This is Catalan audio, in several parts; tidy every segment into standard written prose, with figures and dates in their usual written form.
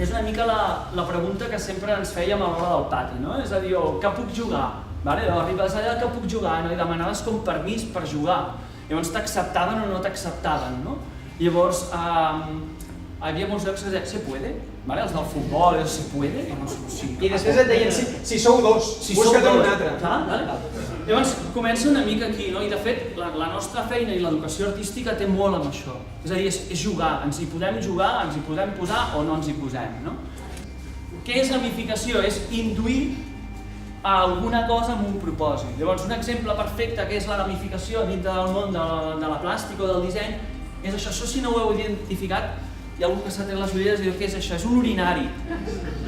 és una mica la pregunta que sempre ens fèiem a l'hora del pati, no? És a dir, què puc jugar? Arribes allà, què puc jugar? I demanaves com permís per jugar. Llavors t'acceptaven o no t'acceptaven, no? Llavors, hi havia molts llocs que deien, ¿se puede? Els del futbol, ¿se puede? I després et deien, si sou dos, busca't un altre. Llavors, comença una mica aquí, no? I de fet, la nostra feina i l'educació artística té molt amb això. És a dir, és jugar, ens hi podem jugar, ens hi podem posar o no ens hi posem, no? Què és gamificació? És induir a alguna cosa amb un propòsit. Llavors, un exemple perfecte que és la gamificació dintre del món de la plàstica o del disseny és això. Això, si no ho heu identificat, hi ha algú que s'ha tret les ulleres i diu, què és això? És un urinari.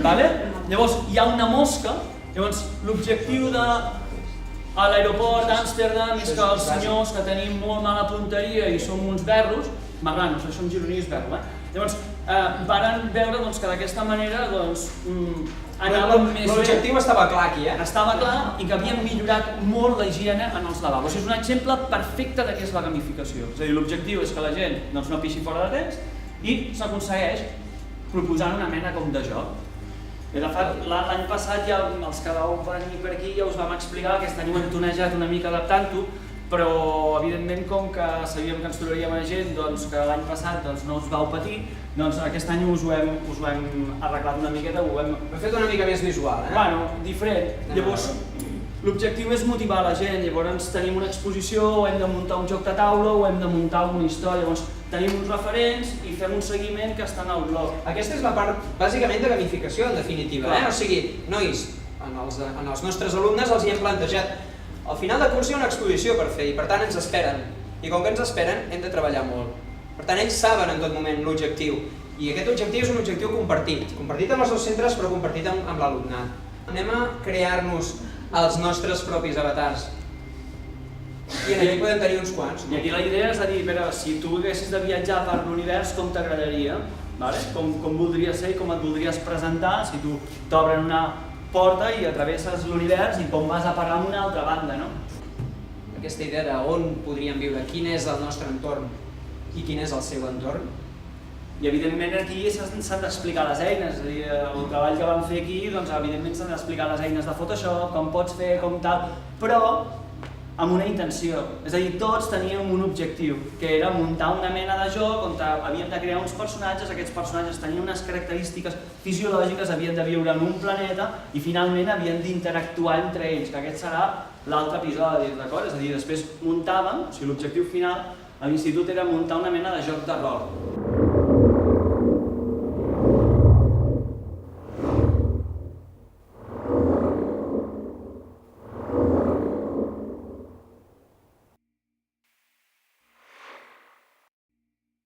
Llavors, hi ha una mosca, llavors l'objectiu de l'aeroport d'Amsterdam és que els senyors que tenim molt mala punteria i som uns berros, marranos, això en gironí és berro, llavors varen veure que d'aquesta manera anàvem més bé. L'objectiu estava clar aquí, Estava clar i que havíem millorat molt la higiene en els lavabos. És un exemple perfecte de què és la gamificació. És a dir, l'objectiu és que la gent no pixi fora de temps i s'aconsegueix proposant una mena com de joc. L'any passat, els que vau venir per aquí, ja us vam explicar, aquest any ho hem tonejat una mica adaptant-ho, però evidentment com que sabíem que ens trobaríem a gent que l'any passat no us vau patir, aquest any us ho hem arreglat una miqueta, ho hem fet una mica més visual, Bueno, diferent. Llavors, l'objectiu és motivar la gent, llavors tenim una exposició, o hem de muntar un joc de taula, o hem de muntar una història, llavors tenim uns referents i fem un seguiment que està en el blog. Aquesta és la part, bàsicament, de gamificació, en definitiva. O sigui, nois, en els nostres alumnes els hi hem plantejat al final de curs hi ha una exposició per fer i per tant ens esperen. I com que ens esperen hem de treballar molt. Per tant, ells saben en tot moment l'objectiu. I aquest objectiu és un objectiu compartit. Compartit amb els dos centres però compartit amb l'alumnat. Anem a crear-nos els nostres propis avatars. I aquí podem tenir uns quants. I aquí la idea és dir, si tu haguessis de viatjar per l'univers, com t'agradaria? Com voldries ser i com et voldries presentar si tu t'obren una porta i atravesses l'univers i com vas a parar amb una altra banda, no? Aquesta idea d'on podríem viure, quin és el nostre entorn i quin és el seu entorn. I evidentment aquí s'han d'explicar les eines, és a dir, el treball que vam fer aquí, evidentment s'han d'explicar les eines de Photoshop, com pots fer, com tal, però amb una intenció. És a dir, tots teníem un objectiu, que era muntar una mena de joc on havíem de crear uns personatges, aquests personatges tenien unes característiques fisiològiques, havien de viure en un planeta i finalment havien d'interactuar entre ells, que aquest serà l'altre episodi, d'acord? És a dir, després muntàvem, o sigui, l'objectiu final a l'institut era muntar una mena de joc de rol.